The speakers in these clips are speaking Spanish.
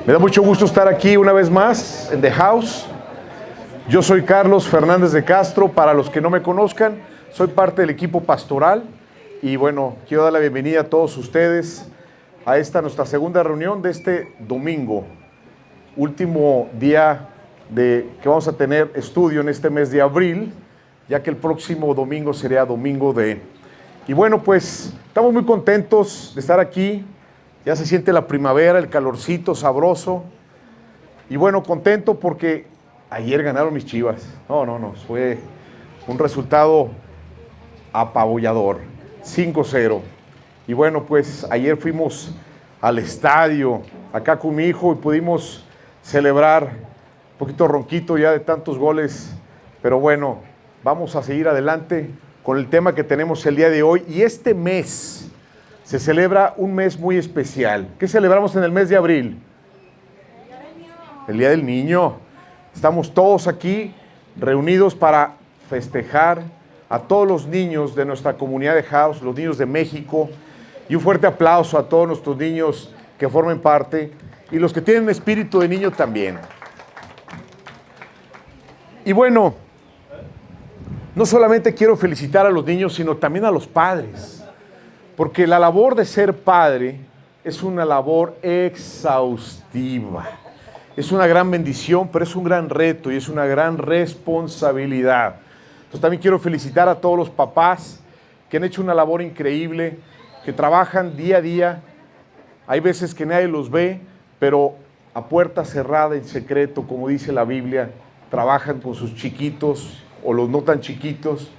Me da mucho gusto estar aquí una vez más en The House. Yo soy Carlos Fernández de Castro. Para los que no me conozcan, soy parte del equipo pastoral. Y bueno, quiero dar la bienvenida a todos ustedes a esta nuestra segunda reunión de este domingo. Último día que vamos a tener estudio en este mes de abril, ya que el próximo domingo sería domingo de... Y bueno, pues estamos muy contentos de estar aquí. Ya se siente la primavera, el calorcito sabroso. Y bueno, contento porque ayer ganaron mis Chivas. No, fue un resultado apabullador, 5-0. Y bueno, pues ayer fuimos al estadio, acá con mi hijo, y pudimos celebrar, un poquito ronquito ya de tantos goles. Pero bueno, vamos a seguir adelante con el tema que tenemos el día de hoy. Y este mes se celebra un mes muy especial. ¿Qué celebramos en el mes de abril? El Día del Niño. Estamos todos aquí reunidos para festejar a todos los niños de nuestra comunidad de House, los niños de México, y un fuerte aplauso a todos nuestros niños que formen parte y los que tienen espíritu de niño también. Y bueno, no solamente quiero felicitar a los niños, sino también a los padres. Porque la labor de ser padre es una labor exhaustiva. Es una gran bendición, pero es un gran reto y es una gran responsabilidad. Entonces también quiero felicitar a todos los papás que han hecho una labor increíble, que trabajan día a día. Hay veces que nadie los ve, pero a puerta cerrada, en secreto, como dice la Biblia, trabajan con sus chiquitos o los no tan chiquitos.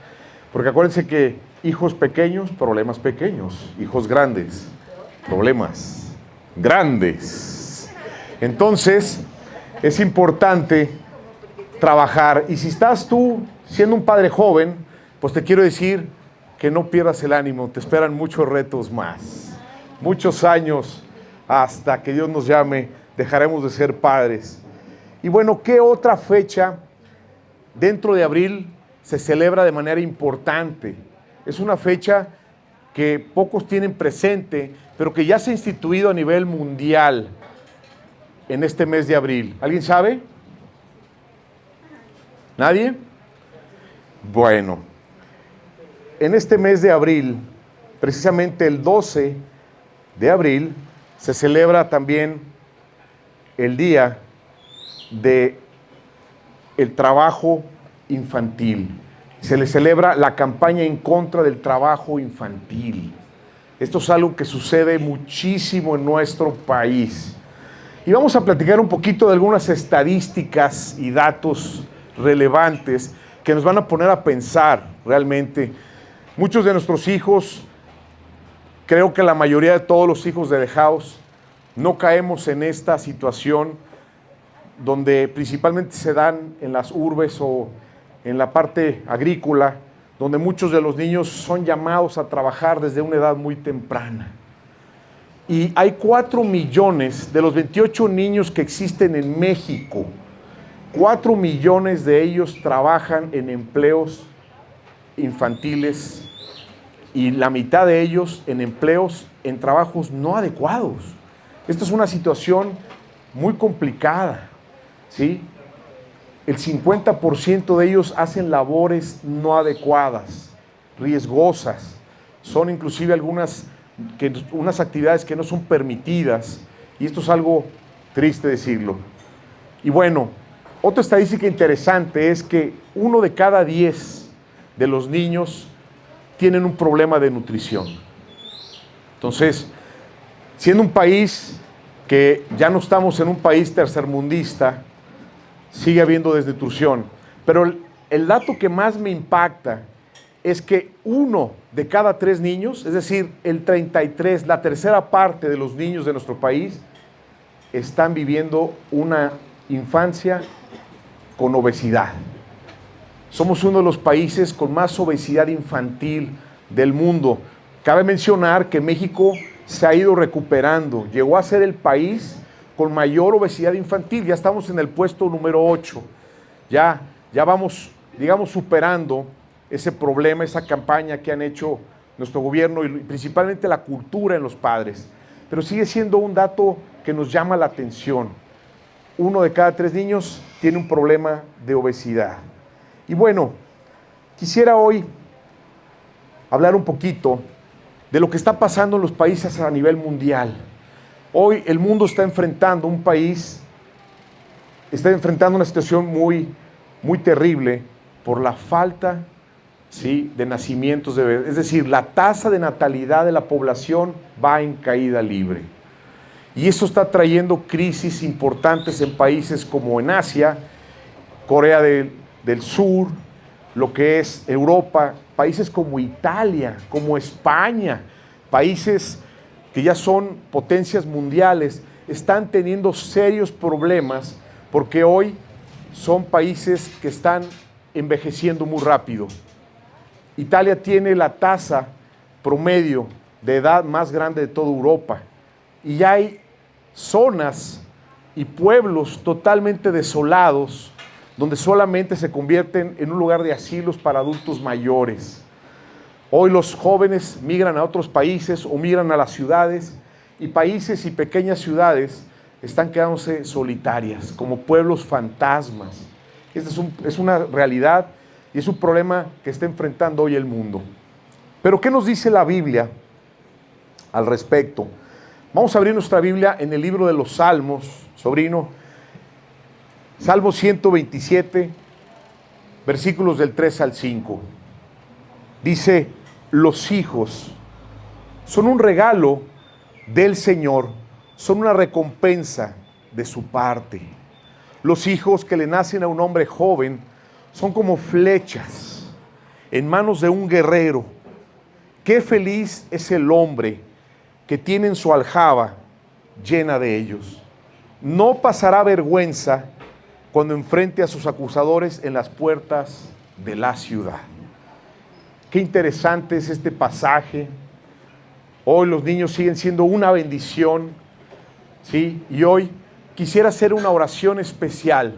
Porque acuérdense que hijos pequeños, problemas pequeños. Hijos grandes, problemas grandes. Entonces, es importante trabajar. Y si estás tú siendo un padre joven, pues te quiero decir que no pierdas el ánimo. Te esperan muchos retos más. Muchos años hasta que Dios nos llame, dejaremos de ser padres. Y bueno, ¿qué otra fecha dentro de abril se celebra de manera importante? Es una fecha que pocos tienen presente, pero que ya se ha instituido a nivel mundial en este mes de abril. ¿Alguien sabe? ¿Nadie? Bueno, en este mes de abril, precisamente el 12 de abril, se celebra también el Día del Trabajo Infantil. Se le celebra la campaña en contra del trabajo infantil. Esto es algo que sucede muchísimo en nuestro país. Y vamos a platicar un poquito de algunas estadísticas y datos relevantes que nos van a poner a pensar realmente. Muchos de nuestros hijos, creo que la mayoría de todos los hijos de The House, no caemos en esta situación donde principalmente se dan en las urbes o en la parte agrícola, donde muchos de los niños son llamados a trabajar desde una edad muy temprana. Y hay 4 millones de los 28 niños que existen en México, 4 millones de ellos trabajan en empleos infantiles y la mitad de ellos en empleos, en trabajos no adecuados. Esta es una situación muy complicada, ¿sí? El 50% de ellos hacen labores no adecuadas, riesgosas. Son inclusive unas actividades que no son permitidas. Y esto es algo triste decirlo. Y bueno, otra estadística interesante es que 1 de cada 10 de los niños tienen un problema de nutrición. Entonces, siendo un país que ya no estamos en un país tercermundista, sigue habiendo desnutrición. Pero el dato que más me impacta es que 1 de cada 3 niños, es decir, el 33, la tercera parte de los niños de nuestro país, están viviendo una infancia con obesidad. Somos uno de los países con más obesidad infantil del mundo. Cabe mencionar que México se ha ido recuperando. Llegó a ser el país con mayor obesidad infantil. Ya estamos en el puesto número 8. Ya vamos, digamos, superando ese problema, esa campaña que han hecho nuestro gobierno y principalmente la cultura en los padres. Pero sigue siendo un dato que nos llama la atención. 1 de cada 3 niños tiene un problema de obesidad. Y bueno, quisiera hoy hablar un poquito de lo que está pasando en los países a nivel mundial. Hoy el mundo está enfrentando una situación muy terrible por la falta, ¿sí?, de nacimientos de bebés. Es decir, la tasa de natalidad de la población va en caída libre. Y eso está trayendo crisis importantes en países como en Asia, Corea del Sur, lo que es Europa, países como Italia, como España, países que ya son potencias mundiales, están teniendo serios problemas porque hoy son países que están envejeciendo muy rápido. Italia tiene la tasa promedio de edad más grande de toda Europa y ya hay zonas y pueblos totalmente desolados donde solamente se convierten en un lugar de asilos para adultos mayores. Hoy los jóvenes migran a otros países o migran a las ciudades y países y pequeñas ciudades están quedándose solitarias, como pueblos fantasmas. Esta es una realidad y es un problema que está enfrentando hoy el mundo. Pero ¿qué nos dice la Biblia al respecto? Vamos a abrir nuestra Biblia en el libro de los Salmos, sobrino. Salmo 127, versículos del 3 al 5. Dice, los hijos son un regalo del Señor, son una recompensa de su parte. Los hijos que le nacen a un hombre joven son como flechas en manos de un guerrero. Qué feliz es el hombre que tiene en su aljaba llena de ellos. No pasará vergüenza cuando enfrente a sus acusadores en las puertas de la ciudad. Qué interesante es este pasaje. Hoy los niños siguen siendo una bendición, ¿sí? Y hoy quisiera hacer una oración especial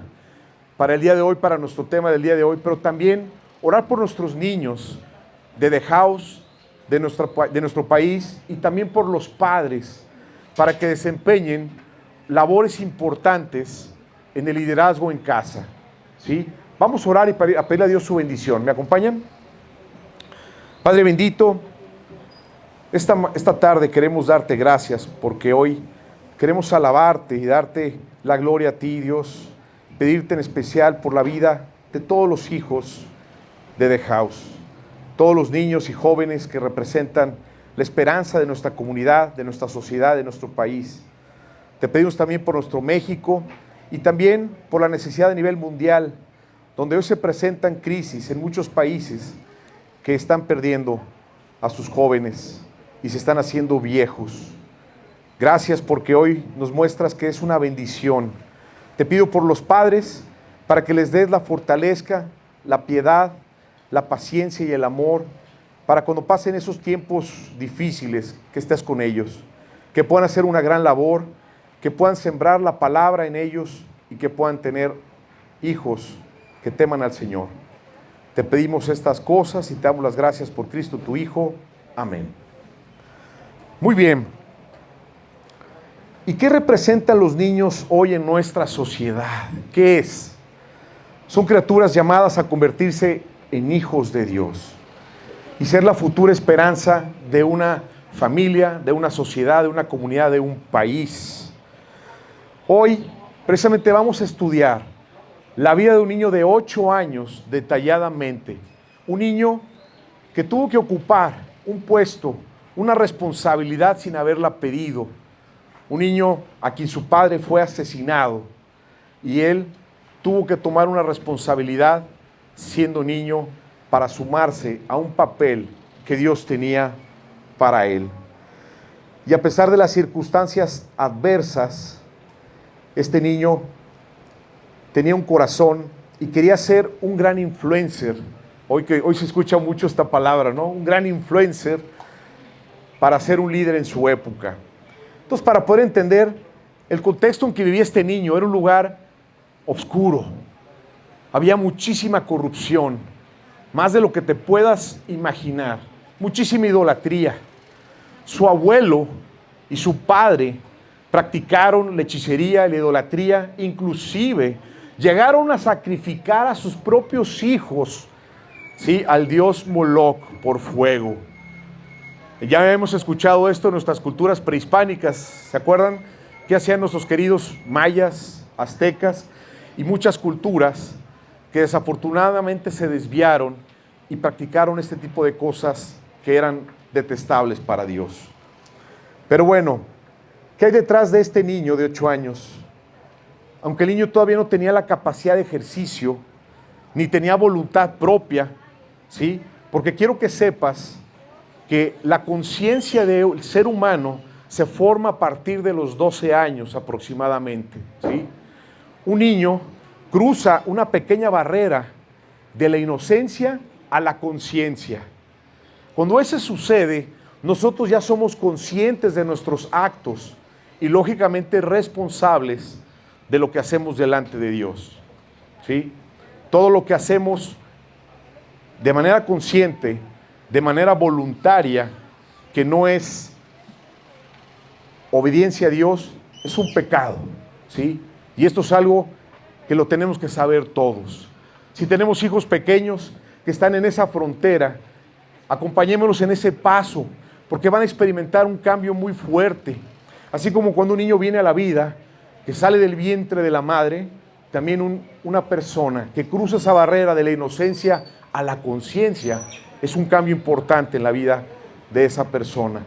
para el día de hoy, para nuestro tema del día de hoy, pero también orar por nuestros niños de The House, de nuestro país, y también por los padres, para que desempeñen labores importantes en el liderazgo en casa, ¿sí? Vamos a orar y a pedirle a Dios su bendición. ¿Me acompañan? Padre bendito, esta tarde queremos darte gracias porque hoy queremos alabarte y darte la gloria a ti, Dios, pedirte en especial por la vida de todos los hijos de The House, todos los niños y jóvenes que representan la esperanza de nuestra comunidad, de nuestra sociedad, de nuestro país. Te pedimos también por nuestro México y también por la necesidad a nivel mundial, donde hoy se presentan crisis en muchos países que están perdiendo a sus jóvenes y se están haciendo viejos. Gracias porque hoy nos muestras que es una bendición. Te pido por los padres para que les des la fortaleza, la piedad, la paciencia y el amor para cuando pasen esos tiempos difíciles que estés con ellos, que puedan hacer una gran labor, que puedan sembrar la palabra en ellos y que puedan tener hijos que teman al Señor. Te pedimos estas cosas y te damos las gracias por Cristo tu Hijo. Amén. Muy bien. ¿Y qué representan los niños hoy en nuestra sociedad? ¿Qué es? Son criaturas llamadas a convertirse en hijos de Dios y ser la futura esperanza de una familia, de una sociedad, de una comunidad, de un país. Hoy, precisamente, vamos a estudiar la vida de un niño de 8 años detalladamente. Un niño que tuvo que ocupar un puesto, una responsabilidad sin haberla pedido. Un niño a quien su padre fue asesinado y él tuvo que tomar una responsabilidad siendo niño para sumarse a un papel que Dios tenía para él. Y a pesar de las circunstancias adversas, este niño tenía un corazón y quería ser un gran influencer. Hoy se escucha mucho esta palabra, ¿no? Un gran influencer para ser un líder en su época. Entonces, para poder entender el contexto en que vivía este niño, era un lugar oscuro. Había muchísima corrupción, más de lo que te puedas imaginar. Muchísima idolatría. Su abuelo y su padre practicaron la hechicería, la idolatría, inclusive llegaron a sacrificar a sus propios hijos, ¿sí?, al dios Moloch por fuego. Ya hemos escuchado esto en nuestras culturas prehispánicas. ¿Se acuerdan qué hacían nuestros queridos mayas, aztecas y muchas culturas que desafortunadamente se desviaron y practicaron este tipo de cosas que eran detestables para Dios? Pero bueno, ¿qué hay detrás de este niño de 8 años? Aunque el niño todavía no tenía la capacidad de ejercicio, ni tenía voluntad propia, ¿sí? Porque quiero que sepas que la conciencia del ser humano se forma a partir de los 12 años aproximadamente, ¿sí? Un niño cruza una pequeña barrera de la inocencia a la conciencia. Cuando eso sucede, nosotros ya somos conscientes de nuestros actos y lógicamente responsables de lo que hacemos delante de Dios, ¿sí? Todo lo que hacemos de manera consciente, de manera voluntaria, que no es obediencia a Dios, es un pecado, ¿sí? Y esto es algo que lo tenemos que saber todos. Si tenemos hijos pequeños que están en esa frontera, acompañémoslos en ese paso, porque van a experimentar un cambio muy fuerte. Así como cuando un niño viene a la vida, que sale del vientre de la madre, también una persona que cruza esa barrera de la inocencia a la conciencia, es un cambio importante en la vida de esa persona.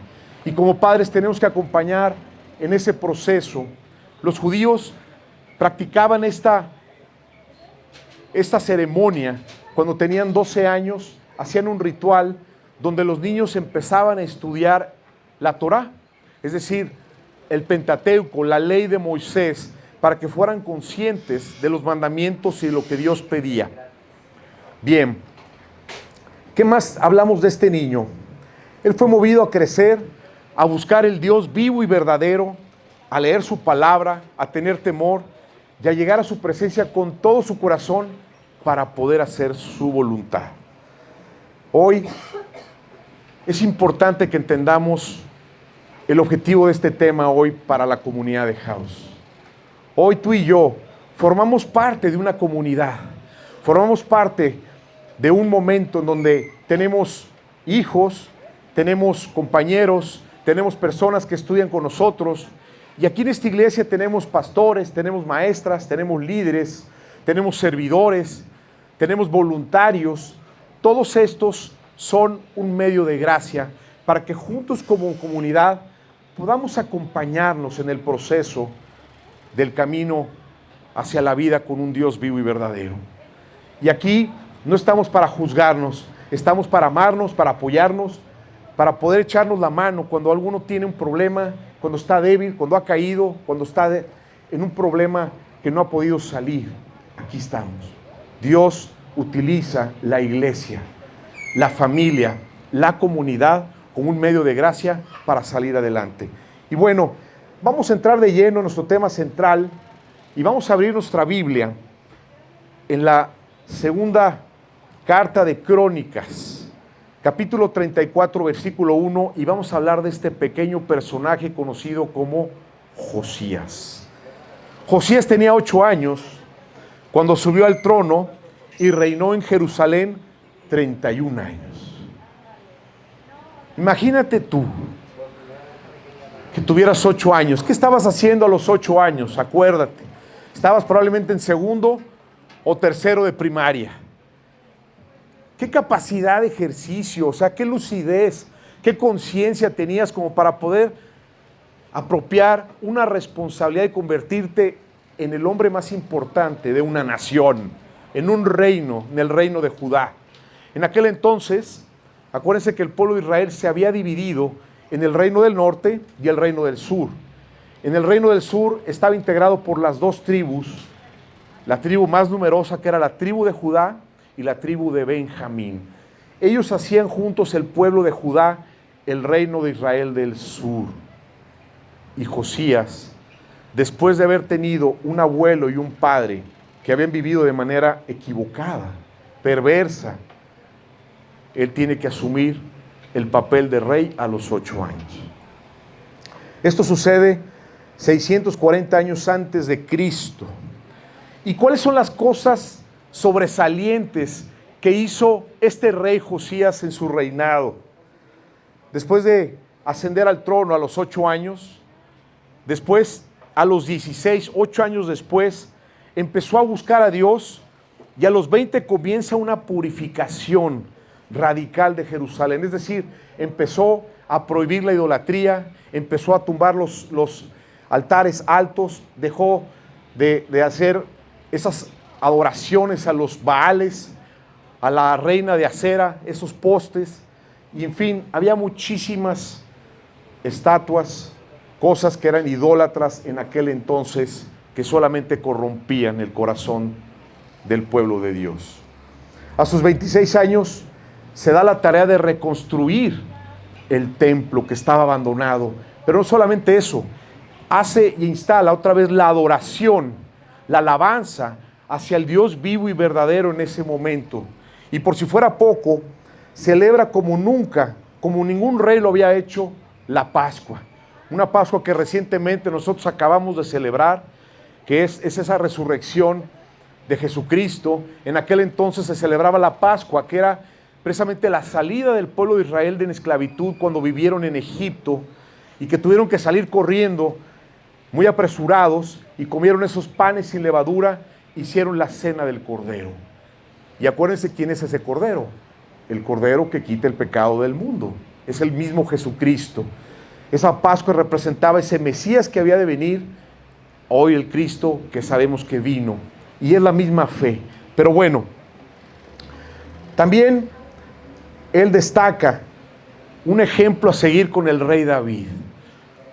Y como padres tenemos que acompañar en ese proceso. Los judíos practicaban esta ceremonia cuando tenían 12 años, hacían un ritual donde los niños empezaban a estudiar la Torá, es decir, el Pentateuco, la ley de Moisés, para que fueran conscientes de los mandamientos y de lo que Dios pedía. Bien, ¿qué más hablamos de este niño? Él fue movido a crecer, a buscar el Dios vivo y verdadero, a leer su palabra, a tener temor y a llegar a su presencia con todo su corazón para poder hacer su voluntad. Hoy es importante que entendamos el objetivo de este tema hoy para la comunidad de House. Hoy tú y yo formamos parte de una comunidad, formamos parte de un momento en donde tenemos hijos, tenemos compañeros, tenemos personas que estudian con nosotros, y aquí en esta iglesia tenemos pastores, tenemos maestras, tenemos líderes, tenemos servidores, tenemos voluntarios. Todos estos son un medio de gracia para que juntos como comunidad podamos acompañarnos en el proceso del camino hacia la vida con un Dios vivo y verdadero. Y aquí no estamos para juzgarnos, estamos para amarnos, para apoyarnos, para poder echarnos la mano cuando alguno tiene un problema, cuando está débil, cuando ha caído, cuando está en un problema que no ha podido salir. Aquí estamos. Dios utiliza la iglesia, la familia, la comunidad como un medio de gracia para salir adelante. Y bueno, vamos a entrar de lleno en nuestro tema central y vamos a abrir nuestra Biblia en la segunda carta de Crónicas, capítulo 34, versículo 1, y vamos a hablar de este pequeño personaje conocido como Josías. Josías tenía 8 años cuando subió al trono y reinó en Jerusalén 31 años. Imagínate tú que tuvieras 8 años. ¿Qué estabas haciendo a los 8 años? Acuérdate. Estabas probablemente en segundo o tercero de primaria. ¿Qué capacidad de ejercicio? O sea, qué lucidez, qué conciencia tenías como para poder apropiar una responsabilidad y convertirte en el hombre más importante de una nación, en un reino, en el reino de Judá. En aquel entonces, acuérdense que el pueblo de Israel se había dividido en el reino del norte y el reino del sur. En el reino del sur estaba integrado por las 2 tribus, la tribu más numerosa que era la tribu de Judá y la tribu de Benjamín. Ellos hacían juntos el pueblo de Judá, el reino de Israel del sur. Y Josías, después de haber tenido un abuelo y un padre que habían vivido de manera equivocada, perversa, él tiene que asumir el papel de rey a los 8 años. Esto sucede 640 años antes de Cristo. ¿Y cuáles son las cosas sobresalientes que hizo este rey Josías en su reinado? Después de ascender al trono a los 8 años, después a los 16, 8 años después, empezó a buscar a Dios y a los 20 comienza una purificación radical de Jerusalén. Es decir, empezó a prohibir la idolatría, empezó a tumbar los altares altos, dejó de hacer esas adoraciones a los Baales, a la reina de acera, esos postes, y en fin, había muchísimas estatuas, cosas que eran idólatras en aquel entonces, que solamente corrompían el corazón del pueblo de Dios. A sus 26 años se da la tarea de reconstruir el templo que estaba abandonado, pero no solamente eso, hace e instala otra vez la adoración, la alabanza hacia el Dios vivo y verdadero en ese momento. Y por si fuera poco, celebra como nunca, como ningún rey lo había hecho, la Pascua. Una Pascua que recientemente nosotros acabamos de celebrar, que es esa resurrección de Jesucristo. En aquel entonces se celebraba la Pascua, que era precisamente la salida del pueblo de Israel de esclavitud cuando vivieron en Egipto y que tuvieron que salir corriendo muy apresurados y comieron esos panes sin levadura, hicieron la cena del Cordero. Y acuérdense quién es ese Cordero, el Cordero que quita el pecado del mundo, es el mismo Jesucristo. Esa Pascua representaba ese Mesías que había de venir, hoy el Cristo que sabemos que vino, y es la misma fe. Pero bueno, también él destaca un ejemplo a seguir con el rey David,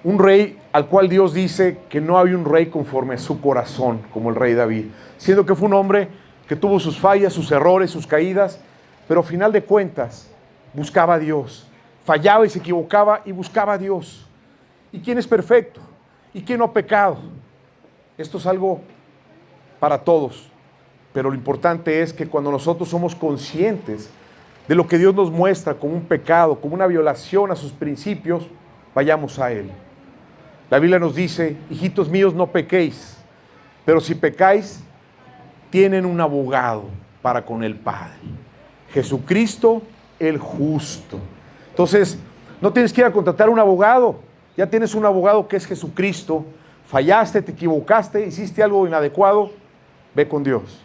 un rey al cual Dios dice que no hay un rey conforme a su corazón como el rey David, siendo que fue un hombre que tuvo sus fallas, sus errores, sus caídas, pero al final de cuentas buscaba a Dios, fallaba y se equivocaba y buscaba a Dios. ¿Y quién es perfecto? ¿Y quién no ha pecado? Esto es algo para todos, pero lo importante es que cuando nosotros somos conscientes de lo que Dios nos muestra como un pecado, como una violación a sus principios, vayamos a Él. La Biblia nos dice, hijitos míos, no pequéis, pero si pecáis, tienen un abogado para con el Padre, Jesucristo el justo. Entonces, no tienes que ir a contratar un abogado, ya tienes un abogado que es Jesucristo. Fallaste, te equivocaste, hiciste algo inadecuado, ve con Dios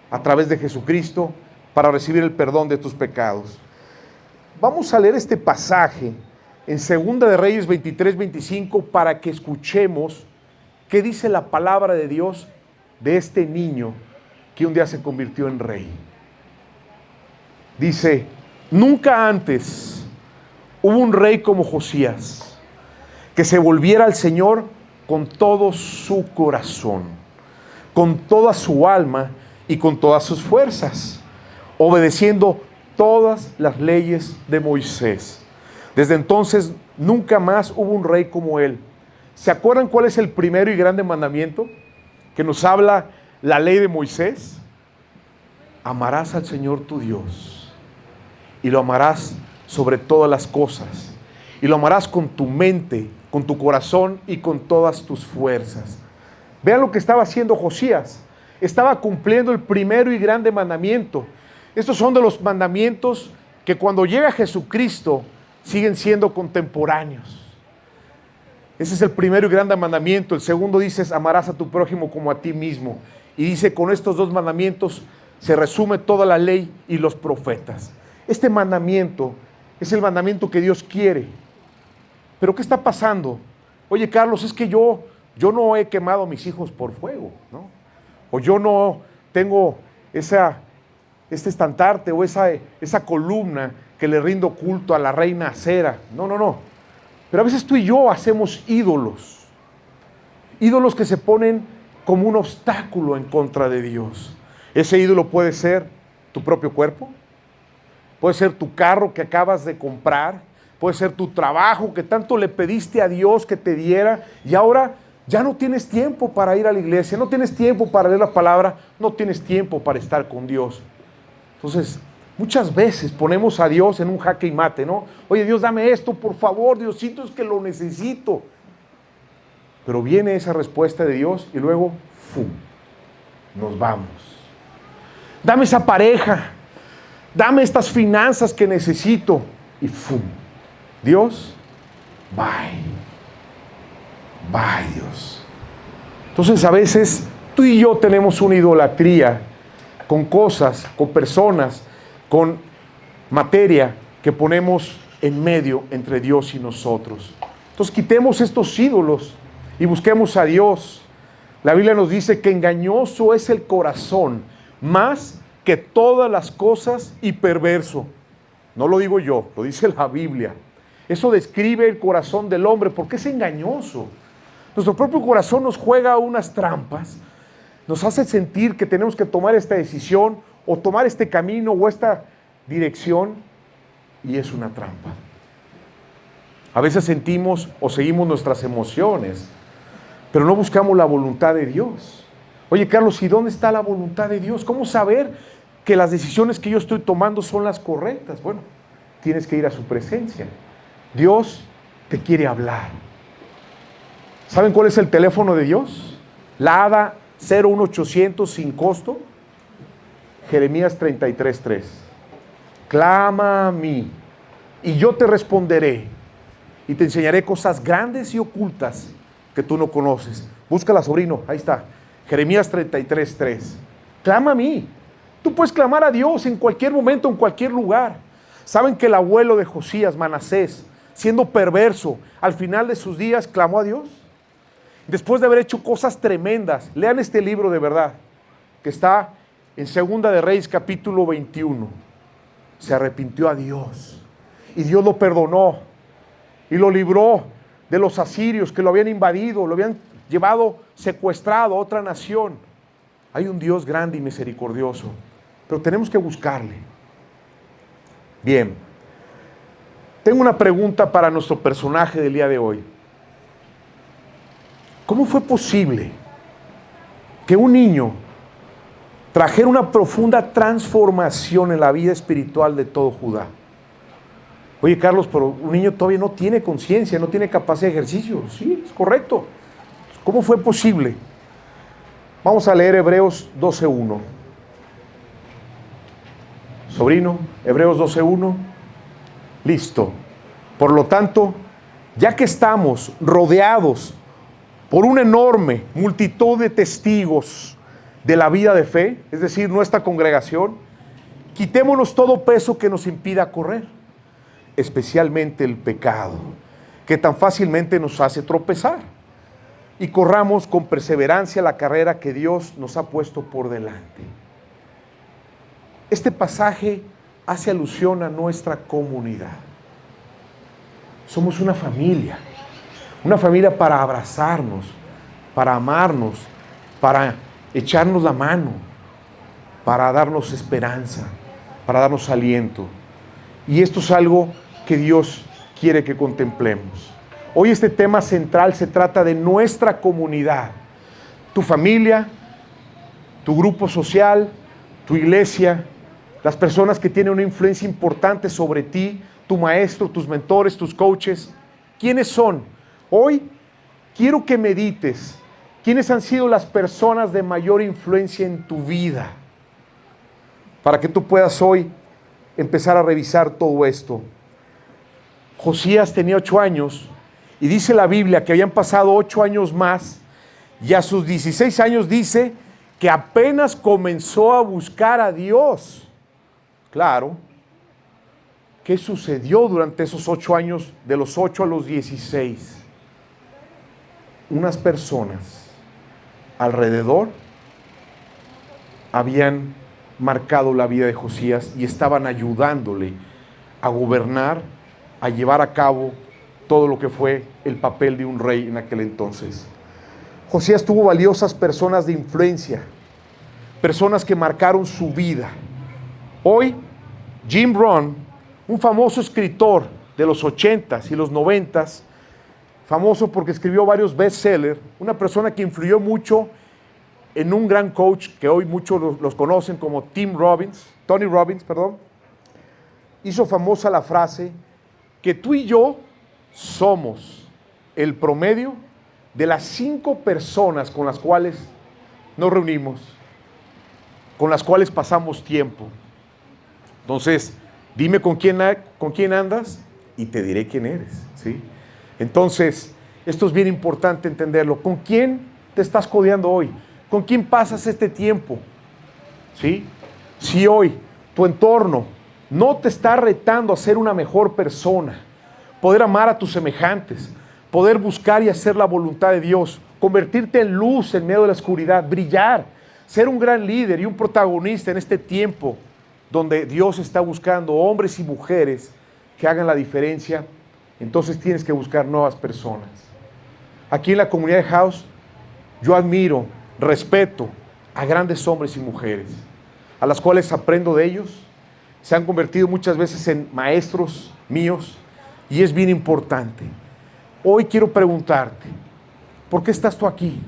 a través de Jesucristo para recibir el perdón de tus pecados. Vamos a leer este pasaje en 2 de Reyes 23-25 para que escuchemos qué dice la palabra de Dios de este niño que un día se convirtió en rey. Dice, nunca antes hubo un rey como Josías, que se volviera al Señor con todo su corazón, con toda su alma y con todas sus fuerzas, obedeciendo todas las leyes de Moisés. Desde entonces nunca más hubo un rey como él. ¿Se acuerdan cuál es el primero y grande mandamiento que nos habla la ley de Moisés? Amarás al Señor tu Dios y lo amarás sobre todas las cosas y lo amarás con tu mente, con tu corazón y con todas tus fuerzas. Vean lo que estaba haciendo Josías. Estaba cumpliendo el primero y grande mandamiento. Estos son de los mandamientos que cuando llega Jesucristo siguen siendo contemporáneos. Ese es el primero y grande mandamiento. El segundo dice, amarás a tu prójimo como a ti mismo. Y dice, con estos dos mandamientos se resume toda la ley y los profetas. Este mandamiento es el mandamiento que Dios quiere. ¿Pero qué está pasando? Oye, Carlos, es que yo no he quemado a mis hijos por fuego, ¿no? O yo no tengo este estandarte o esa columna que le rindo culto a la reina Acera. No. Pero a veces tú y yo hacemos ídolos. Ídolos que se ponen como un obstáculo en contra de Dios. Ese ídolo puede ser tu propio cuerpo, puede ser tu carro que acabas de comprar, puede ser tu trabajo que tanto le pediste a Dios que te diera y ahora ya no tienes tiempo para ir a la iglesia, no tienes tiempo para leer la palabra, no tienes tiempo para estar con Dios. Entonces, muchas veces ponemos a Dios en un jaque y mate, ¿no? Oye, Dios, dame esto, por favor, Diosito, es que lo necesito. Pero viene esa respuesta de Dios y luego, ¡fum!, nos vamos. Dame esa pareja, dame estas finanzas que necesito y ¡fum! Dios, bye. Bye, Dios. Entonces a veces tú y yo tenemos una idolatría con cosas, con personas, con materia que ponemos en medio entre Dios y nosotros. Entonces quitemos estos ídolos y busquemos a Dios. La Biblia nos dice que engañoso es el corazón más que todas las cosas y perverso. No lo digo yo, lo dice la Biblia. Eso describe el corazón del hombre porque es engañoso. Nuestro propio corazón nos juega unas trampas, nos hace sentir que tenemos que tomar esta decisión o tomar este camino o esta dirección, y es una trampa. A veces sentimos o seguimos nuestras emociones, pero no buscamos la voluntad de Dios. Oye, Carlos, ¿y dónde está la voluntad de Dios? ¿Cómo saber que las decisiones que yo estoy tomando son las correctas? Bueno, tienes que ir a su presencia. Dios te quiere hablar. ¿Saben cuál es el teléfono de Dios? La ADA 01800 sin costo. Jeremías 33:3. Clama a mí y yo te responderé y te enseñaré cosas grandes y ocultas que tú no conoces. Búscala, sobrino, ahí está. Jeremías 33:3. Clama a mí. Tú puedes clamar a Dios en cualquier momento, en cualquier lugar. ¿Saben que el abuelo de Josías, Manasés, siendo perverso, al final de sus días clamó a Dios? Después de haber hecho cosas tremendas. Lean este libro de verdad, que está en Segunda de Reyes, capítulo 21. Se arrepintió a Dios y Dios lo perdonó y lo libró de los asirios que lo habían invadido, lo habían llevado secuestrado a otra nación. Hay un Dios grande y misericordioso, pero tenemos que buscarle. Bien, tengo una pregunta para nuestro personaje del día de hoy. ¿Cómo fue posible que un niño trajera una profunda transformación en la vida espiritual de todo Judá? Oye, Carlos, pero un niño todavía no tiene conciencia, no tiene capacidad de ejercicio. Sí, es correcto. ¿Cómo fue posible? Vamos a leer Hebreos 12:1. Sobrino, Hebreos 12:1. Listo. Por lo tanto, ya que estamos rodeados por una enorme multitud de testigos de la vida de fe, es decir, nuestra congregación, quitémonos todo peso que nos impida correr, especialmente el pecado, que tan fácilmente nos hace tropezar, y corramos con perseverancia la carrera que Dios nos ha puesto por delante. Este pasaje hace alusión a nuestra comunidad. Somos una familia para abrazarnos, para amarnos, para echarnos la mano, para darnos esperanza, para darnos aliento. Y esto es algo que Dios quiere que contemplemos. Hoy este tema central se trata de nuestra comunidad, tu familia, tu grupo social, tu iglesia, las personas que tienen una influencia importante sobre ti, tu maestro, tus mentores, tus coaches. ¿Quiénes son? Hoy quiero que medites quiénes han sido las personas de mayor influencia en tu vida, para que tú puedas hoy empezar a revisar todo esto. Josías tenía 8 años y dice la Biblia que habían pasado 8 años más, y a sus 16 años dice que apenas comenzó a buscar a Dios. Claro. ¿Qué sucedió durante esos 8 años, de los 8 a los 16? Unas personas alrededor habían marcado la vida de Josías y estaban ayudándole a gobernar, a llevar a cabo todo lo que fue el papel de un rey en aquel entonces. Josías tuvo valiosas personas de influencia, personas que marcaron su vida. Hoy, Jim Rohn, un famoso escritor de los 80s y los 90s, famoso porque escribió varios bestsellers, una persona que influyó mucho en un gran coach que hoy muchos los conocen como Tony Robbins, hizo famosa la frase que tú y yo somos el promedio de las 5 personas con las cuales nos reunimos, con las cuales pasamos tiempo. Entonces, dime con quién andas y te diré quién eres, ¿sí? Entonces, esto es bien importante entenderlo. ¿Con quién te estás codeando hoy? ¿Con quién pasas este tiempo? ¿Sí? Si hoy tu entorno no te está retando a ser una mejor persona, poder amar a tus semejantes, poder buscar y hacer la voluntad de Dios, convertirte en luz en medio de la oscuridad, brillar, ser un gran líder y un protagonista en este tiempo donde Dios está buscando hombres y mujeres que hagan la diferencia, entonces tienes que buscar nuevas personas. Aquí en la comunidad de House, yo admiro, respeto a grandes hombres y mujeres, a las cuales aprendo de ellos. Se han convertido muchas veces en maestros míos y es bien importante. Hoy quiero preguntarte, ¿por qué estás tú aquí?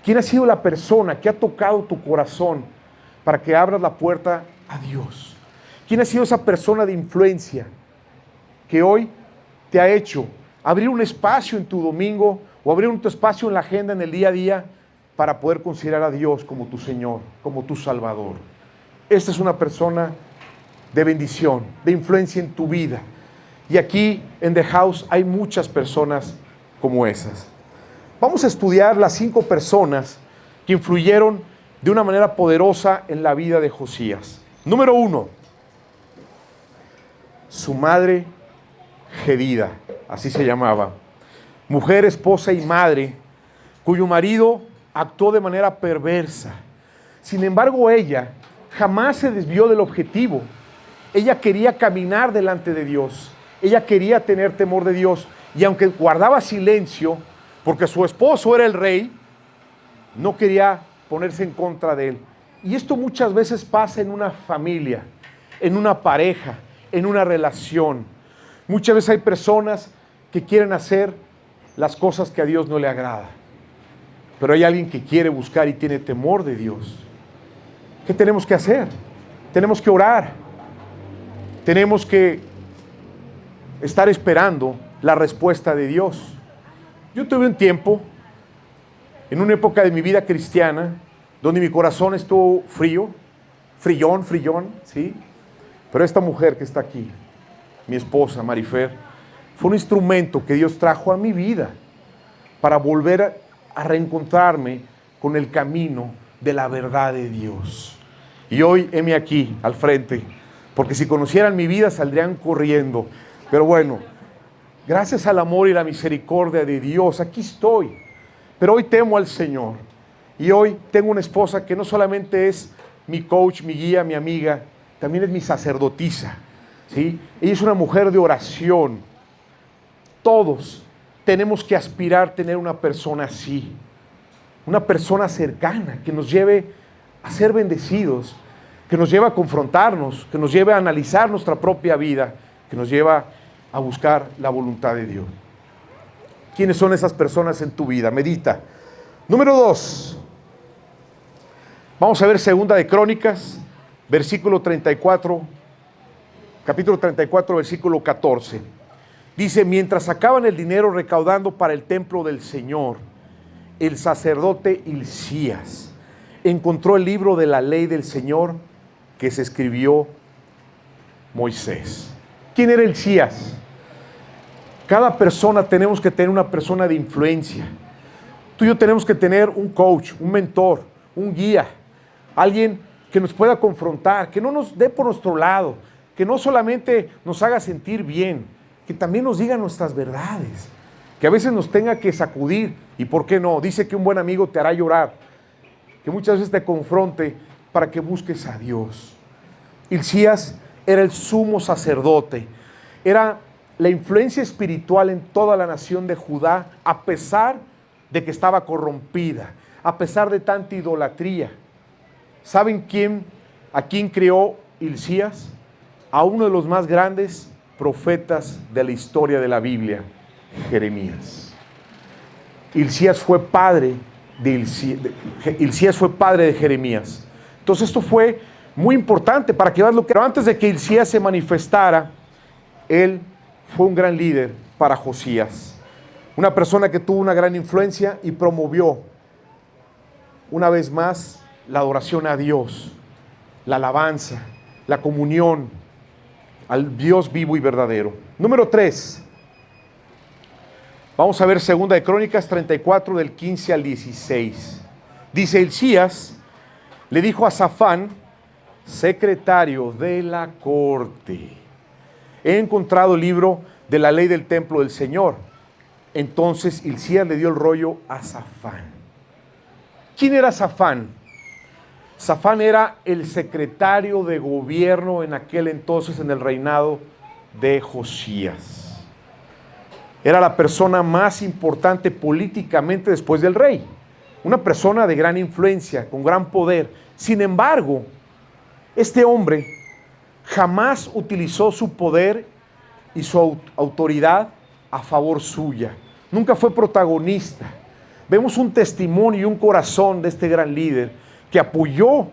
¿Quién ha sido la persona que ha tocado tu corazón para que abras la puerta a Dios? ¿Quién ha sido esa persona de influencia que hoy te ha hecho abrir un espacio en tu domingo o abrir un espacio en la agenda en el día a día para poder considerar a Dios como tu Señor, como tu Salvador? Esta es una persona de bendición, de influencia en tu vida. Y aquí en The House hay muchas personas como esas. Vamos a estudiar las 5 personas que influyeron de una manera poderosa en la vida de Josías. Número 1, su madre Jedida, así se llamaba. Mujer, esposa y madre, cuyo marido actuó de manera perversa. Sin embargo, ella jamás se desvió del objetivo. Ella quería caminar delante de Dios. Ella quería tener temor de Dios. Y aunque guardaba silencio, porque su esposo era el rey, no quería ponerse en contra de él. Y esto muchas veces pasa en una familia, en una pareja, en una relación. Muchas veces hay personas que quieren hacer las cosas que a Dios no le agrada. Pero hay alguien que quiere buscar y tiene temor de Dios. ¿Qué tenemos que hacer? Tenemos que orar. Tenemos que estar esperando la respuesta de Dios. Yo tuve un tiempo, en una época de mi vida cristiana, donde mi corazón estuvo frío, frillón, ¿sí? Pero esta mujer que está aquí, mi esposa, Marifer, fue un instrumento que Dios trajo a mi vida para volver a reencontrarme con el camino de la verdad de Dios. Y hoy, heme aquí, al frente, porque si conocieran mi vida saldrían corriendo. Pero bueno, gracias al amor y la misericordia de Dios, aquí estoy. Pero hoy temo al Señor. Y hoy tengo una esposa que no solamente es mi coach, mi guía, mi amiga, también es mi sacerdotisa, ¿sí? Ella es una mujer de oración. Todos tenemos que aspirar a tener una persona así. Una persona cercana que nos lleve a ser bendecidos, que nos lleve a confrontarnos, que nos lleve a analizar nuestra propia vida, que nos lleva a buscar la voluntad de Dios. ¿Quiénes son esas personas en tu vida? Medita. Número 2. Vamos a ver Segunda de Crónicas, versículo 34, capítulo 34, versículo 14. Dice, mientras sacaban el dinero recaudando para el templo del Señor, el sacerdote Hilcías encontró el libro de la ley del Señor que se escribió Moisés. ¿Quién era Hilcías? Cada persona tenemos que tener una persona de influencia. Tú y yo tenemos que tener un coach, un mentor, un guía, alguien que nos pueda confrontar, que no nos dé por nuestro lado, que no solamente nos haga sentir bien, que también nos diga nuestras verdades, que a veces nos tenga que sacudir, y por qué no, dice que un buen amigo te hará llorar, que muchas veces te confronte para que busques a Dios. Hilcías era el sumo sacerdote, era la influencia espiritual en toda la nación de Judá, a pesar de que estaba corrompida, a pesar de tanta idolatría. ¿Saben a quién creó Hilcías? A uno de los más grandes profetas de la historia de la Biblia, Jeremías. Hilcías fue padre de Jeremías. Entonces esto fue muy importante para que veas lo que... Pero antes de que Hilcías se manifestara, él fue un gran líder para Josías. Una persona que tuvo una gran influencia y promovió una vez más la adoración a Dios, la alabanza, la comunión al Dios vivo y verdadero. Número 3. Vamos a ver 2 de Crónicas 34 del 15 al 16. Dice: Hilcías le dijo a Safán, secretario de la corte: he encontrado el libro de la ley del templo del Señor. Entonces Hilcías le dio el rollo a Safán. ¿Quién era Safán? Safán era el secretario de gobierno en aquel entonces en el reinado de Josías. Era la persona más importante políticamente después del rey. Una persona de gran influencia, con gran poder. Sin embargo, este hombre jamás utilizó su poder y su autoridad a favor suya. Nunca fue protagonista. Vemos un testimonio y un corazón de este gran líder que apoyó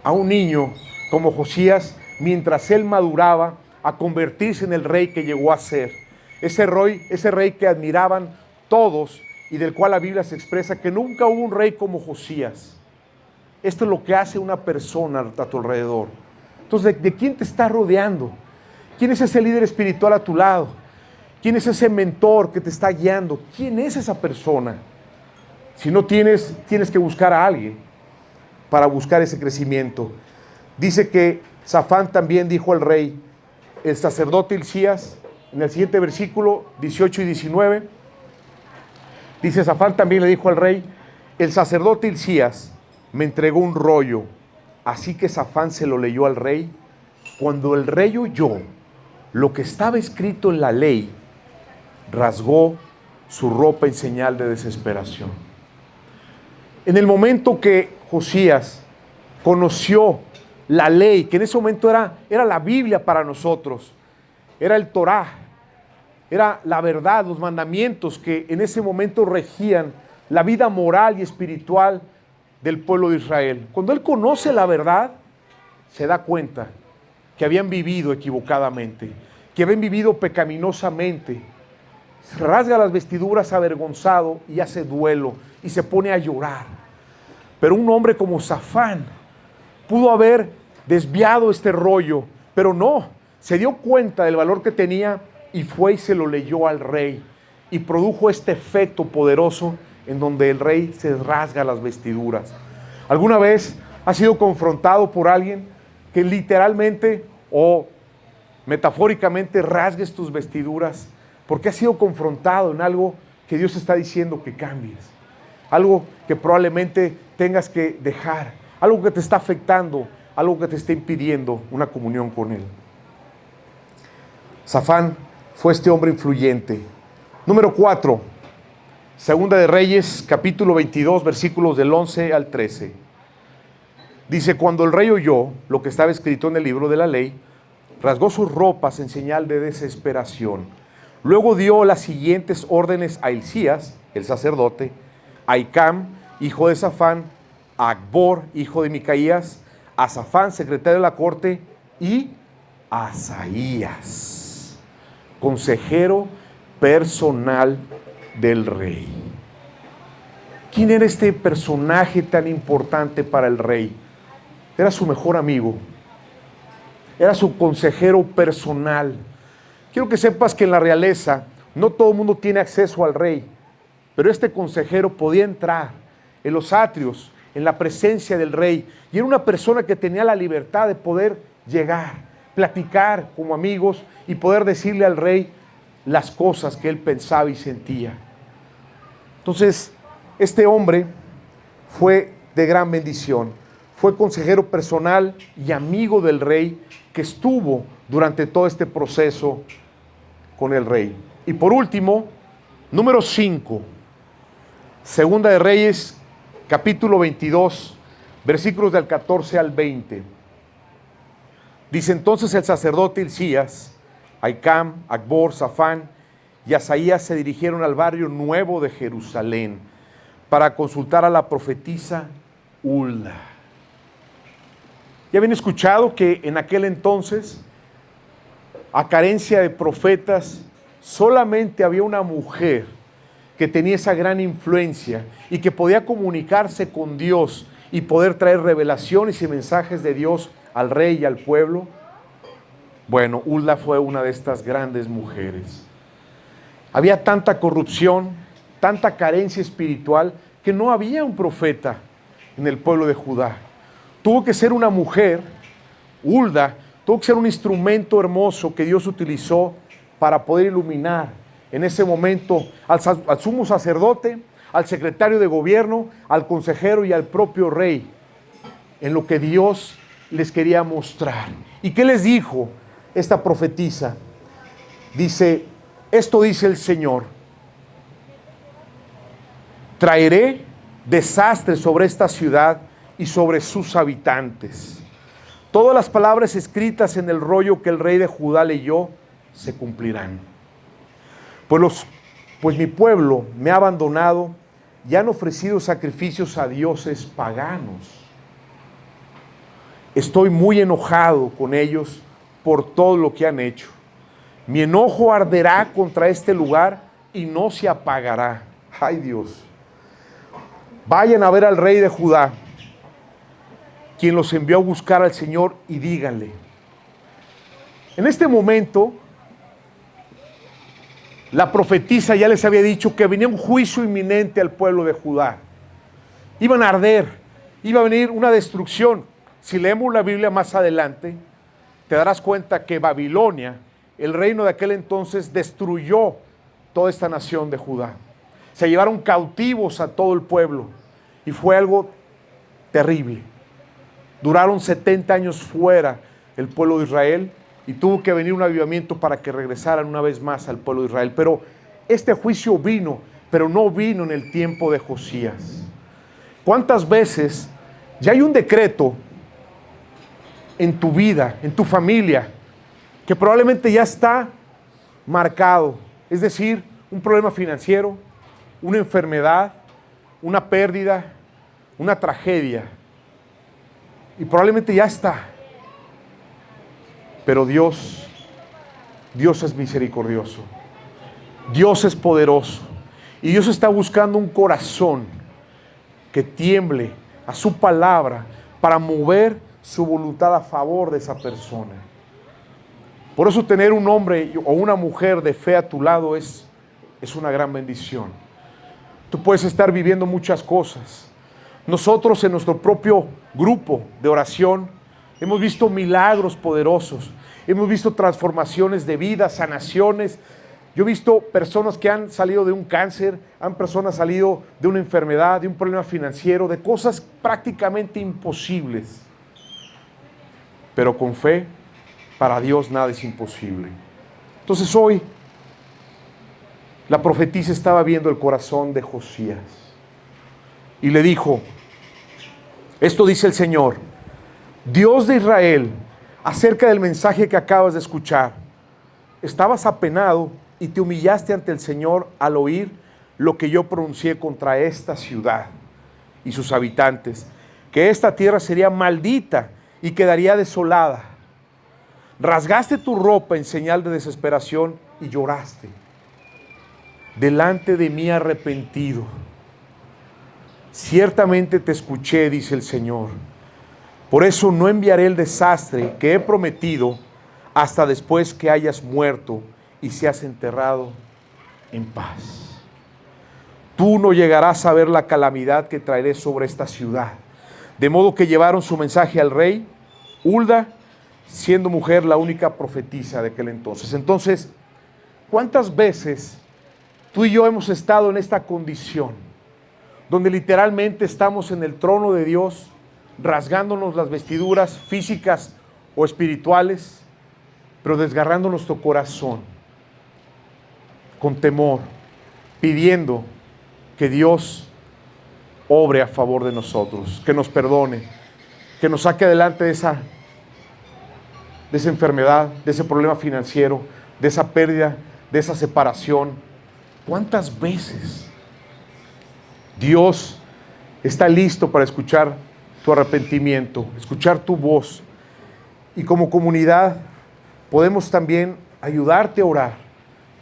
a un niño como Josías mientras él maduraba a convertirse en el rey que llegó a ser. Ese rey que admiraban todos y del cual la Biblia se expresa que nunca hubo un rey como Josías. Esto es lo que hace una persona a tu alrededor. Entonces, ¿de quién te está rodeando? ¿Quién es ese líder espiritual a tu lado? ¿Quién es ese mentor que te está guiando? ¿Quién es esa persona? Si no tienes que buscar a alguien para buscar ese crecimiento. Dice que Safán también dijo al rey, el sacerdote Hilcías, en el siguiente versículo 18 y 19, dice: Safán también le dijo al rey, el sacerdote Hilcías me entregó un rollo. Así que Safán se lo leyó al rey. Cuando el rey oyó lo que estaba escrito en la ley, rasgó su ropa en señal de desesperación. En el momento que Josías conoció la ley, que en ese momento era la Biblia para nosotros, era el Torá, era la verdad, los mandamientos que en ese momento regían la vida moral y espiritual del pueblo de Israel. Cuando él conoce la verdad, se da cuenta que habían vivido equivocadamente, que habían vivido pecaminosamente. Se rasga las vestiduras avergonzado y hace duelo y se pone a llorar. Pero un hombre como Safán pudo haber desviado este rollo, pero no, se dio cuenta del valor que tenía y fue y se lo leyó al rey y produjo este efecto poderoso en donde el rey se rasga las vestiduras. ¿Alguna vez has sido confrontado por alguien que literalmente o metafóricamente rasgues tus vestiduras porque has sido confrontado en algo que Dios está diciendo que cambies? Algo que probablemente tengas que dejar, algo que te está afectando, algo que te está impidiendo una comunión con Él. Safán fue este hombre influyente. Número 4, Segunda de Reyes, capítulo 22, versículos del 11 al 13. Dice: cuando el rey oyó lo que estaba escrito en el libro de la ley, rasgó sus ropas en señal de desesperación. Luego dio las siguientes órdenes a Hilcías, el sacerdote, a Ahicam, hijo de Safán, a Acbor, hijo de Micaías, a Safán, secretario de la corte, y a Asaías, consejero personal del rey. ¿Quién era este personaje tan importante para el rey? Era su mejor amigo, era su consejero personal. Quiero que sepas que en la realeza no todo el mundo tiene acceso al rey, pero este consejero podía entrar en los atrios, en la presencia del rey, y era una persona que tenía la libertad de poder llegar, platicar como amigos y poder decirle al rey las cosas que él pensaba y sentía. Entonces, este hombre fue de gran bendición. Fue consejero personal y amigo del rey que estuvo durante todo este proceso con el rey. Y por último, número 5, Segunda de Reyes, capítulo 22, versículos del 14 al 20. Dice: entonces el sacerdote Hilcías, Ahicam, Acbor, Safán y Asaías se dirigieron al barrio nuevo de Jerusalén para consultar a la profetisa Hulda. Ya habían escuchado que en aquel entonces, a carencia de profetas solamente había una mujer que tenía esa gran influencia y que podía comunicarse con Dios y poder traer revelaciones y mensajes de Dios al rey y al pueblo. Bueno, Hulda fue una de estas grandes mujeres. Había tanta corrupción, tanta carencia espiritual, que no había un profeta en el pueblo de Judá. Tuvo que ser una mujer, Hulda, tuvo que ser un instrumento hermoso que Dios utilizó para poder iluminar en ese momento al sumo sacerdote, al secretario de gobierno, al consejero y al propio rey, en lo que Dios les quería mostrar. ¿Y qué les dijo esta profetisa? Dice, esto dice el Señor: traeré desastre sobre esta ciudad y sobre sus habitantes. Todas las palabras escritas en el rollo que el rey de Judá leyó se cumplirán. Pues mi pueblo me ha abandonado y han ofrecido sacrificios a dioses paganos. Estoy muy enojado con ellos por todo lo que han hecho. Mi enojo arderá contra este lugar y no se apagará. ¡Ay, Dios! Vayan a ver al rey de Judá, quien los envió a buscar al Señor, y díganle. En este momento, la profetisa ya les había dicho que venía un juicio inminente al pueblo de Judá. Iban a arder, iba a venir una destrucción. Si leemos la Biblia más adelante, te darás cuenta que Babilonia, el reino de aquel entonces, destruyó toda esta nación de Judá. Se llevaron cautivos a todo el pueblo y fue algo terrible. Duraron 70 años fuera el pueblo de Israel y tuvo que venir un avivamiento para que regresaran una vez más al pueblo de Israel. Pero este juicio vino, pero no vino en el tiempo de Josías. ¿Cuántas veces ya hay un decreto en tu vida, en tu familia, que probablemente ya está marcado? Es decir, un problema financiero, una enfermedad, una pérdida, una tragedia. Y probablemente ya está. Pero Dios es misericordioso. Dios es poderoso. Y Dios está buscando un corazón que tiemble a su palabra para mover su voluntad a favor de esa persona. Por eso tener un hombre o una mujer de fe a tu lado es una gran bendición. Tú puedes estar viviendo muchas cosas. Nosotros en nuestro propio grupo de oración hemos visto milagros poderosos, hemos visto transformaciones de vida, sanaciones. Yo he visto personas que han salido de un cáncer, personas salido de una enfermedad, de un problema financiero, de cosas prácticamente imposibles. Pero con fe, para Dios nada es imposible. Entonces hoy, la profetisa estaba viendo el corazón de Josías y le dijo, esto dice el Señor, Dios de Israel, acerca del mensaje que acabas de escuchar. Estabas apenado y te humillaste ante el Señor al oír lo que yo pronuncié contra esta ciudad y sus habitantes, que esta tierra sería maldita y quedaría desolada. Rasgaste tu ropa en señal de desesperación y lloraste delante de mí arrepentido. Ciertamente te escuché, dice el Señor. Por eso no enviaré el desastre que he prometido hasta después que hayas muerto y seas enterrado en paz. Tú no llegarás a ver la calamidad que traeré sobre esta ciudad. De modo que llevaron su mensaje al rey, Hulda, siendo mujer la única profetisa de aquel entonces. Entonces, ¿cuántas veces tú y yo hemos estado en esta condición, donde literalmente estamos en el trono de Dios, rasgándonos las vestiduras físicas o espirituales, pero desgarrando nuestro corazón con temor, pidiendo que Dios obre a favor de nosotros, que nos perdone, que nos saque adelante de esa enfermedad, de ese problema financiero, de esa pérdida, de esa separación? ¿Cuántas veces Dios está listo para escuchar tu arrepentimiento, escuchar tu voz? Y como comunidad podemos también ayudarte a orar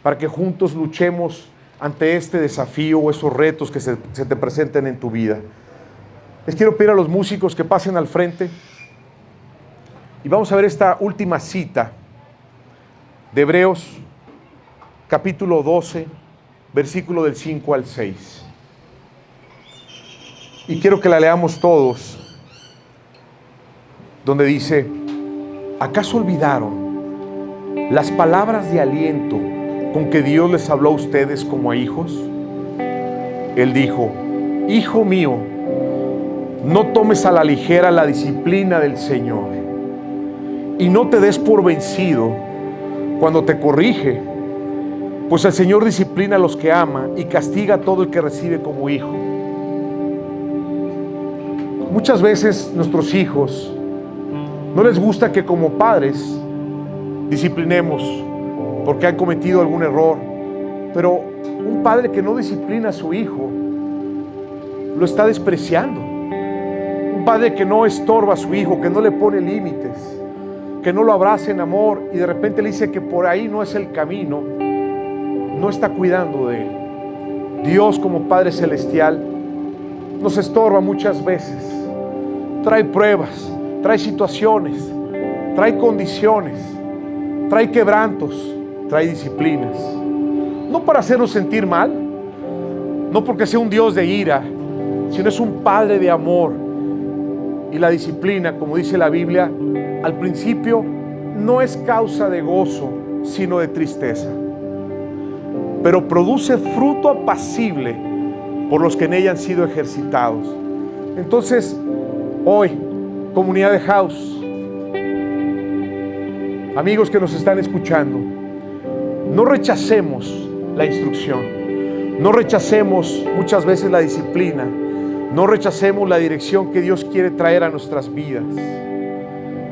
para que juntos luchemos ante este desafío o esos retos que se te presenten en tu vida. Les quiero pedir a los músicos que pasen al frente y vamos a ver esta última cita de Hebreos, capítulo 12, versículo del 5 al 6. Y quiero que la leamos todos, donde dice: ¿acaso olvidaron las palabras de aliento con que Dios les habló a ustedes como a hijos? Él dijo: Hijo mío, no tomes a la ligera la disciplina del Señor y no te des por vencido cuando te corrige, pues el Señor disciplina a los que ama y castiga a todo el que recibe como hijo. Muchas veces nuestros hijos no les gusta que como padres disciplinemos porque han cometido algún error, pero un padre que no disciplina a su hijo lo está despreciando. Un padre que no estorba a su hijo, que no le pone límites, que no lo abraza en amor y de repente le dice que por ahí no es el camino, no está cuidando de él. Dios, como Padre Celestial, nos estorba muchas veces. Trae pruebas, trae situaciones, trae condiciones, trae quebrantos, trae disciplinas. No para hacernos sentir mal, no porque sea un Dios de ira, sino es un Padre de amor. Y la disciplina, como dice la Biblia, al principio no es causa de gozo, sino de tristeza, pero produce fruto apacible por los que en ella han sido ejercitados. Entonces, hoy, comunidad de House, amigos que nos están escuchando, no rechacemos la instrucción, no rechacemos muchas veces la disciplina, no rechacemos la dirección que Dios quiere traer a nuestras vidas,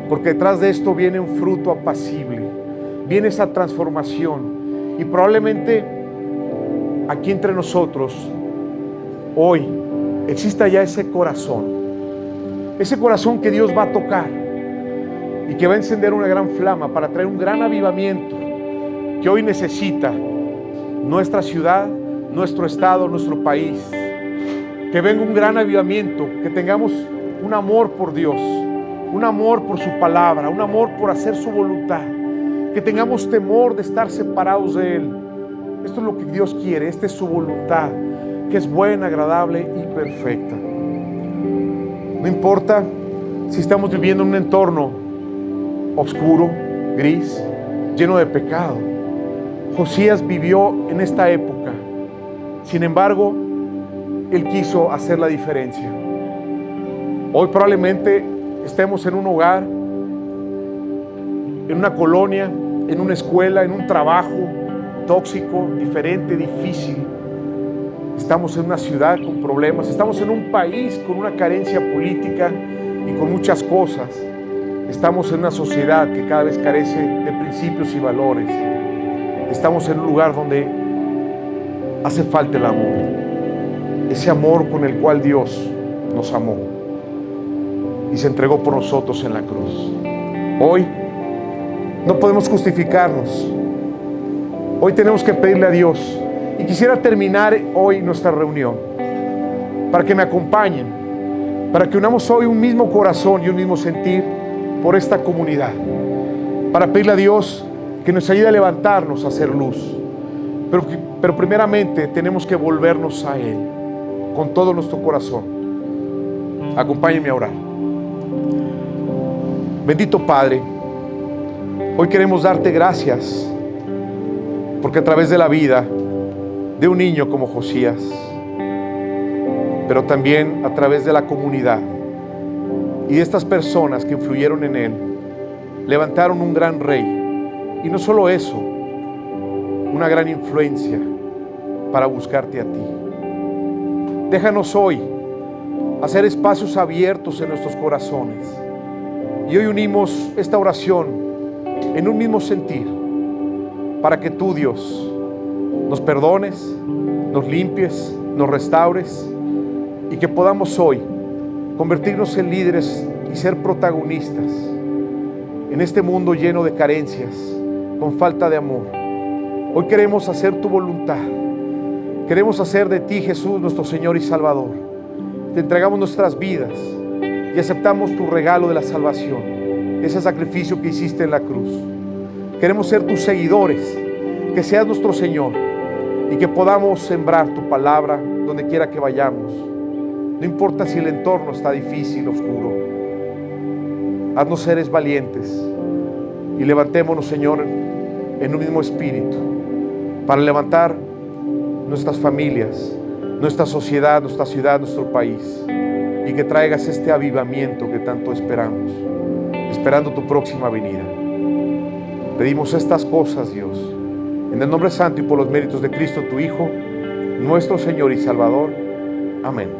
porque detrás de esto viene un fruto apacible, viene esa transformación. Y probablemente aquí entre nosotros hoy exista ya ese corazón que Dios va a tocar y que va a encender una gran flama para traer un gran avivamiento que hoy necesita nuestra ciudad, nuestro estado, nuestro país. Que venga un gran avivamiento, que tengamos un amor por Dios, un amor por su palabra, un amor por hacer su voluntad, que tengamos temor de estar separados de Él. Esto es lo que Dios quiere, esta es su voluntad, que es buena, agradable y perfecta. No importa si estamos viviendo en un entorno oscuro, gris, lleno de pecado. Josías vivió en esta época. Sin embargo, él quiso hacer la diferencia. Hoy probablemente estemos en un hogar, en una colonia, en una escuela, en un trabajo tóxico, diferente, difícil. Estamos en una ciudad con problemas, estamos en un país con una carencia política y con muchas cosas. Estamos en una sociedad que cada vez carece de principios y valores. Estamos en un lugar donde hace falta el amor. Ese amor con el cual Dios nos amó y se entregó por nosotros en la cruz. Hoy no podemos justificarnos. Hoy tenemos que pedirle a Dios. Y quisiera terminar hoy nuestra reunión para que me acompañen, para que unamos hoy un mismo corazón y un mismo sentir por esta comunidad, para pedirle a Dios que nos ayude a levantarnos, a hacer luz. Pero primeramente tenemos que volvernos a Él con todo nuestro corazón. Acompáñenme a orar. Bendito Padre, hoy queremos darte gracias porque a través de la vida de un niño como Josías, pero también a través de la comunidad y de estas personas que influyeron en él, levantaron un gran rey. Y no solo eso, una gran influencia para buscarte a ti. Déjanos hoy hacer espacios abiertos en nuestros corazones. Y hoy unimos esta oración en un mismo sentir, para que tú, Dios, nos perdones, nos limpies, nos restaures y que podamos hoy convertirnos en líderes y ser protagonistas en este mundo lleno de carencias, con falta de amor. Hoy queremos hacer tu voluntad. Queremos hacer de ti, Jesús, nuestro Señor y Salvador. Te entregamos nuestras vidas y aceptamos tu regalo de la salvación, ese sacrificio que hiciste en la cruz. Queremos ser tus seguidores, que seas nuestro Señor y que podamos sembrar tu palabra donde quiera que vayamos. No importa si el entorno está difícil, oscuro. Haznos seres valientes y levantémonos, Señor, en un mismo espíritu para levantar nuestras familias, nuestra sociedad, nuestra ciudad, nuestro país, y que traigas este avivamiento que tanto esperamos, esperando tu próxima venida. Pedimos estas cosas, Dios, en el nombre santo y por los méritos de Cristo, tu Hijo, nuestro Señor y Salvador. Amén.